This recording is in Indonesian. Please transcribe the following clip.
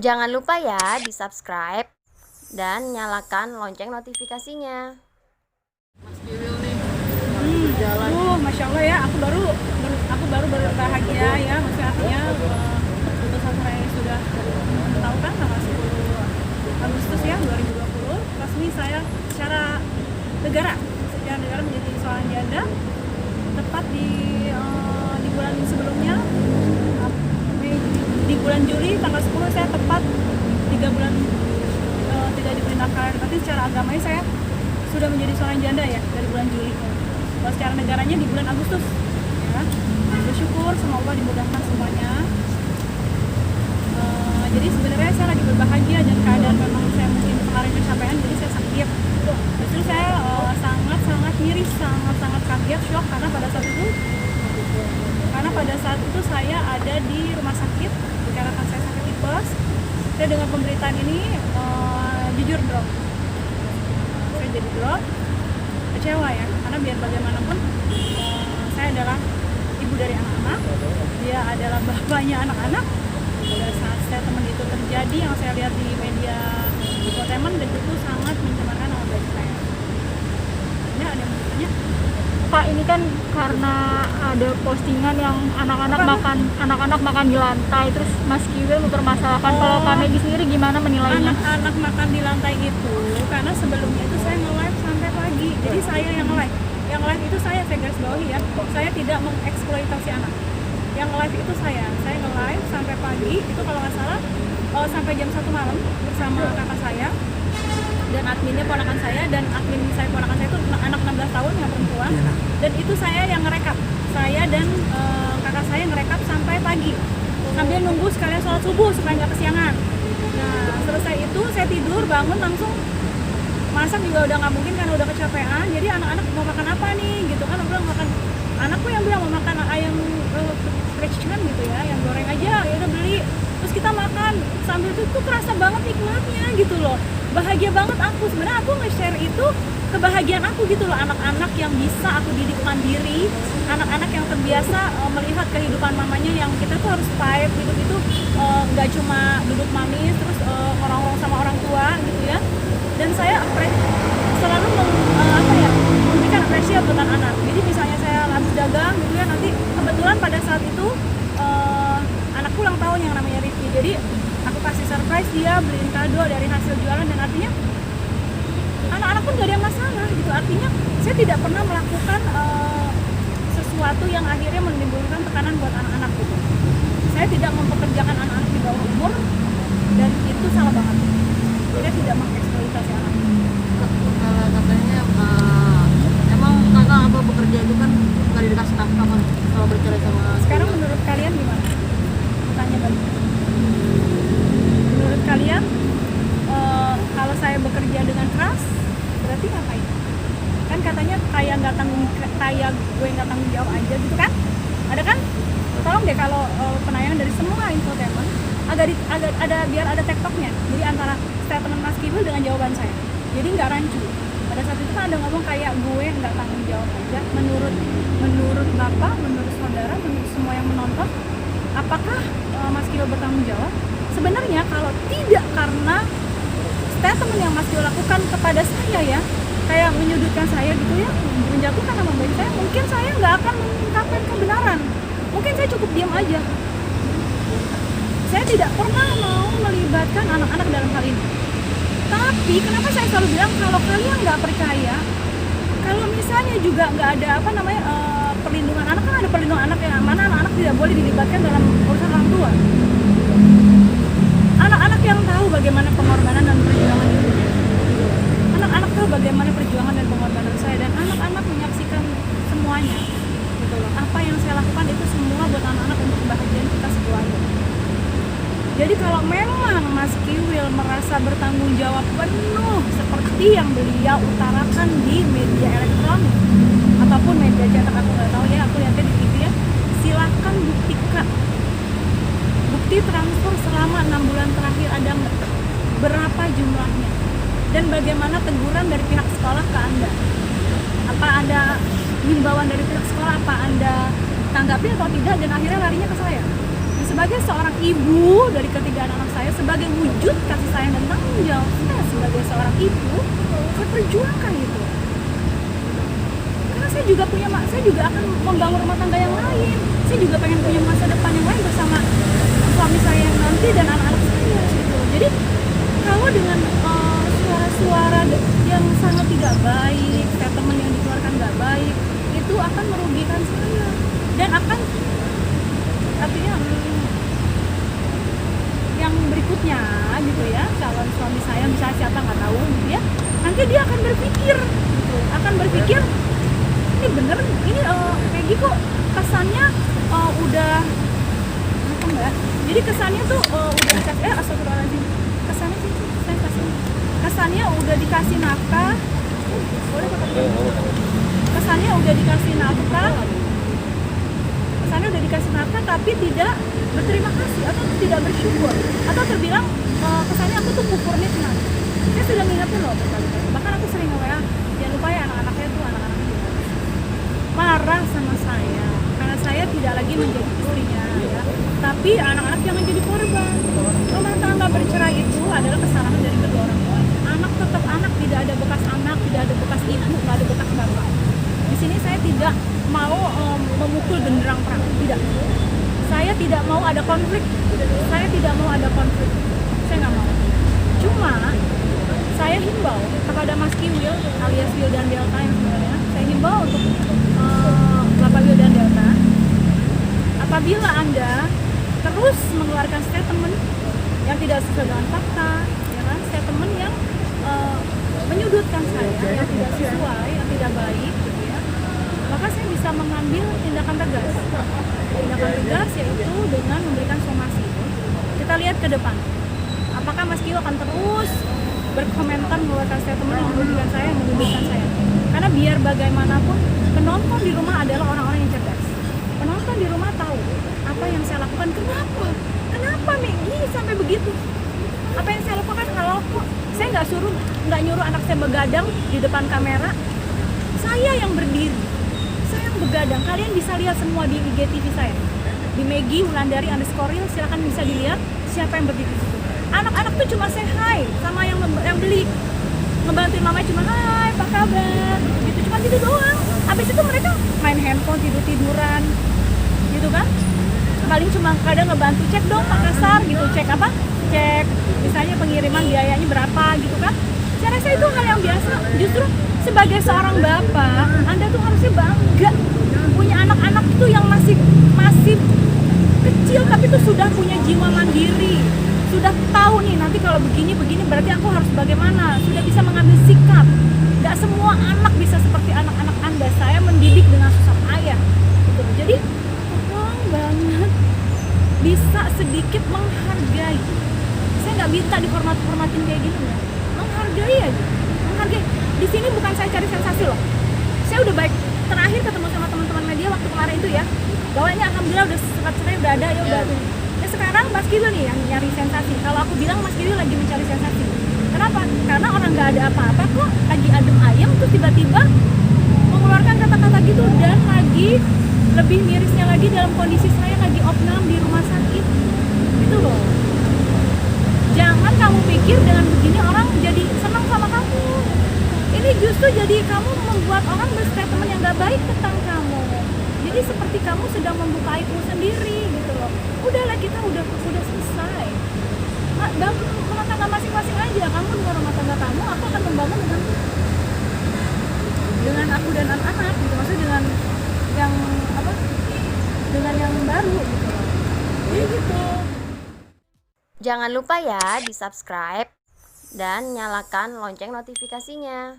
Jangan lupa ya di-subscribe dan nyalakan lonceng notifikasinya. Mas Kiwil nih lagi berjalan. Masya Allah ya, aku baru berbahagia ya, maksudnya artinya putusan cerai sudah tahu kan tanggal 10 Agustus ya 2020 resmi saya secara negara menjadi seorang janda, tepat di bulan sebelumnya, di bulan Juli tanggal 10 saya tepat 3 bulan tidak diperintahkan, tapi secara agamanya saya sudah menjadi seorang janda ya dari bulan Juli. Kalau secara negaranya di bulan Agustus ya. Bersyukur sama Allah dimudahkan semuanya. Jadi sebenarnya saya lagi berbahagia dan keadaan memang saya mungkin kemarin kecapean, jadi saya sakit. Justru saya sangat miris, sangat kaget, shock karena pada saat itu saya ada di rumah sakit dikarenakan saya sakit tipes. Saya dengar pemberitaan ini jujur drop. Saya jadi drop, kecewa ya, karena biar bagaimanapun saya adalah ibu dari anak-anak, dia adalah bapaknya anak-anak. Pada saat statement itu terjadi yang saya lihat di media infotainment, dan itu sangat mencemarkan nama baik saya. Ini ada yang bertanya, Pak, ini kan karena ada postingan yang anak-anak makan di lantai, terus Mas Kiwil mempermasalahkan. Kalau Kak Megi sendiri gimana menilainya? anak-anak makan di lantai itu karena sebelumnya itu saya nge-live sampai pagi, jadi saya yang live itu saya garis bawahi ya, saya tidak mengeksploitasi anak. Yang live itu saya nge-live sampai pagi, itu kalau nggak salah sampai jam 1 malam bersama kakak saya dan adminnya ponakan saya, dan admin saya ponakan saya itu anak 16 tahun yang perempuan, dan itu saya yang ngerekap, saya dan kakak saya ngerekap sampai pagi sambil nunggu sekalian sholat subuh supaya nggak kesiangan. Nah selesai itu saya tidur, bangun langsung masak juga udah nggak mungkin karena udah kecapean. Jadi anak-anak mau makan apa nih gitu kan, aku bilang makan, anakku yang bilang mau makan ayam fried chicken gitu ya, yang goreng aja, ya udah beli, terus kita makan sambil itu tuh kerasa banget nikmatnya gitu loh, bahagia banget aku. Sebenarnya aku nge-share itu kebahagiaan aku gitu loh, anak-anak yang bisa aku didik mandiri, anak-anak yang terbiasa melihat kehidupan mamanya yang kita tuh harus fight, hidup itu nggak cuma duduk manis terus orang-orang sama orang tua gitu ya. Dan saya selalu memberikan apresiasi buat anak-anak. Jadi misalnya saya habis dagang gitu ya, nanti kebetulan pada saat itu anakku ulang tahun yang namanya Rifki, jadi aku kasih surprise dia, beliin kado dari hasil jualan, dan artinya anak-anak pun gak ada masalah gitu. Artinya saya tidak pernah melakukan sesuatu yang akhirnya menimbulkan tekanan buat anak-anak gitu. Saya tidak mempekerjakan anak-anak di bawah umur, dan itu salah banget. Saya tidak mengeksploitasi anak. Katanya emang kakak apa bekerja itu kan nggak dikasih nafkah kan kalau bercerai sama Sekarang menurut kalian gimana? Tanya balik. Menurut kalian kalau saya bekerja dengan keras berarti ngapain? Kan katanya kayak gue nggak tanggung jawab aja gitu kan? Ada kan? Tolong deh kalau penayangan dari semua infotainment ada biar ada tektoknya. Jadi antara statement Mas Kiwil dengan jawaban saya. Jadi nggak rancu. Pada saat itu kan ada ngomong kayak gue nggak tanggung jawab aja. Menurut Bapak, menurut saudara, menurut semua yang menonton, apakah Mas Kiwil bertanggung jawab? Sebenarnya kalau tidak karena statement yang Mas Kiwil lakukan kepada saya ya, kayak menyudutkan saya gitu ya, menjatuhkan nama baik saya, mungkin saya nggak akan mengungkapkan kebenaran. Mungkin saya cukup diam aja. Saya tidak pernah mau melibatkan anak-anak dalam hal ini. Tapi kenapa saya selalu bilang kalau kalian nggak percaya, kalau misalnya juga nggak ada perlindungan anak, kan ada perlindungan anak yang mana anak-anak tidak boleh dilibatkan dalam urusan orang tua. Anak-anak yang tahu bagaimana pengorbanan dan perjuangan ibunya. Anak-anak tahu bagaimana perjuangan dan pengorbanan saya, dan anak-anak menyaksikan semuanya. Gitu loh. Apa yang saya lakukan itu semua buat anak-anak untuk kebahagiaan kita sekeluarga. Jadi kalau memang Mas Kiwil merasa bertanggung jawab penuh seperti yang beliau utarakan di media elektronik ataupun media cetak, aku nggak tahu ya, aku lihatnya di TV ya, silahkan buktikan. Bukti transfer selama 6 bulan terakhir ada nggak? Berapa jumlahnya? Dan bagaimana teguran dari pihak sekolah ke Anda? Apa ada himbauan dari pihak sekolah? Apa Anda tanggapi atau tidak? Dan akhirnya larinya ke saya. sebagai seorang ibu dari ketiga anak saya, sebagai wujud kasih sayang dan tanggung jawab saya sebagai seorang ibu, saya perjuangkan itu. Karena saya juga akan membangun rumah tangga yang lain. Saya juga pengen punya masa depan yang lain bersama suami saya yang nanti dan anak-anak saya gitu. Jadi kalau dengan suara-suara yang sangat tidak baik, statement yang dikeluarkan nggak baik, itu akan merugikan saya dan akan artinya yang berikutnya gitu ya, calon suami saya misalnya siapa nggak tahu gitu ya, nanti dia akan berpikir gitu, ini bener, ini Peggy kok kesannya udah apa mbak, jadi kesannya tuh udah dikasih astagfirullahaladzim, kesannya sih saya kasih, kesannya udah dikasih nafkah, kesannya udah dikasih nafkah tapi tidak berterima kasih atau tidak bersyukur, atau terbilang kesannya aku tuh kufur nikmat. Saya sudah mengingatkan loh berkali-kali, bahkan aku sering nge-WA, jangan lupa ya anak-anaknya tuh anak-anaknya marah sama saya karena saya tidak lagi menjadi istrinya ya, tapi anak-anak yang menjadi korban. Rumah tangga bercerai itu adalah kesalahan dari kedua orang tua. Anak tetap anak, tidak ada bekas anak, tidak ada bekas ibu, tidak ada bekas bapak. Di sini saya tidak mau memukul genderang perang, tidak. Saya tidak mau ada konflik, saya nggak mau. Cuma saya himbau kepada Mas Kiwil alias Wil dan Delta yang sebenarnya, saya himbau untuk Bapak Wil dan Delta, apabila Anda terus mengeluarkan statement yang tidak sesuai dengan fakta, ya kan, statement yang menyudutkan saya, yang tidak sesuai, yang tidak baik, gitu ya, maka saya bisa mengambil tindakan tegas. Tindakan tegas yaitu dengan memberikan somasi. Kita lihat ke depan, apakah Mas Kiwil akan terus berkomentar mengeluarkan statement yang merugikan saya, yang menyudutkan saya. Karena biar bagaimanapun, penonton di rumah adalah orang-orang yang cerdas. Penonton di rumah tahu apa yang saya lakukan. Kenapa Meggy sampai begitu? Apa yang saya lakukan halal kok. Saya nggak nyuruh anak saya begadang di depan kamera. Saya yang berdiri, saya yang begadang. Kalian bisa lihat semua di IGTV saya, di Meggy Wulandari _real, silakan bisa dilihat siapa yang berdiri di situ. Anak-anak tuh cuma say hi sama yang beli, ngebantuin mamanya cuma hai apa kabar gitu, cuma gitu doang. Habis itu mereka main handphone, tiduran gitu kan, paling cuma kadang ngebantu cek dong Makassar gitu, cek misalnya pengiriman biayanya berapa gitu kan. Saya rasa itu hal yang biasa. Justru sebagai seorang bapak, Anda tuh harusnya bangga punya anak-anak itu yang masih kecil tapi tuh sudah punya jiwa mandiri, sudah tahu nih nanti kalau begini berarti aku harus bagaimana, sudah bisa mengambil sikap. Gak semua anak bisa seperti anak-anak Anda. Saya mendidik dengan susah payah gitu. Jadi tolong banget bisa sedikit menghargai. Saya nggak minta dihormatin kayak gitu ya, menghargai aja, menghargai. Di sini bukan saya cari sensasi loh. Saya udah baik, terakhir ketemu sama teman-teman media waktu kemarin itu ya, bawanya alhamdulillah udah surat cerai udah ada ya udah. Ya sekarang Mas Kiwil nih yang nyari sensasi. Kalau aku bilang Mas Kiwil lagi mencari sensasi. Kenapa? Karena orang nggak ada apa-apa kok, lagi adem ayem terus tiba-tiba mengeluarkan kata-kata gitu, dan lagi lebih mirisnya lagi dalam kondisi saya lagi opnam di rumah sakit. Itu loh. Jangan kamu pikir dengan begini orang jadi senang sama kamu. Ini justru jadi kamu membuat orang berstatement yang nggak baik tentang kamu. Jadi seperti kamu sedang membuka aibmu sendiri gitu loh. Udahlah, kita udah selesai. Bangun rumah tangga masing-masing aja. Kamu dengan rumah tangga kamu, aku akan membangun dengan aku dan anak-anak gitu. Maksudnya dengan yang baru gitu loh. Jadi gitu. Jangan lupa ya di subscribe dan nyalakan lonceng notifikasinya.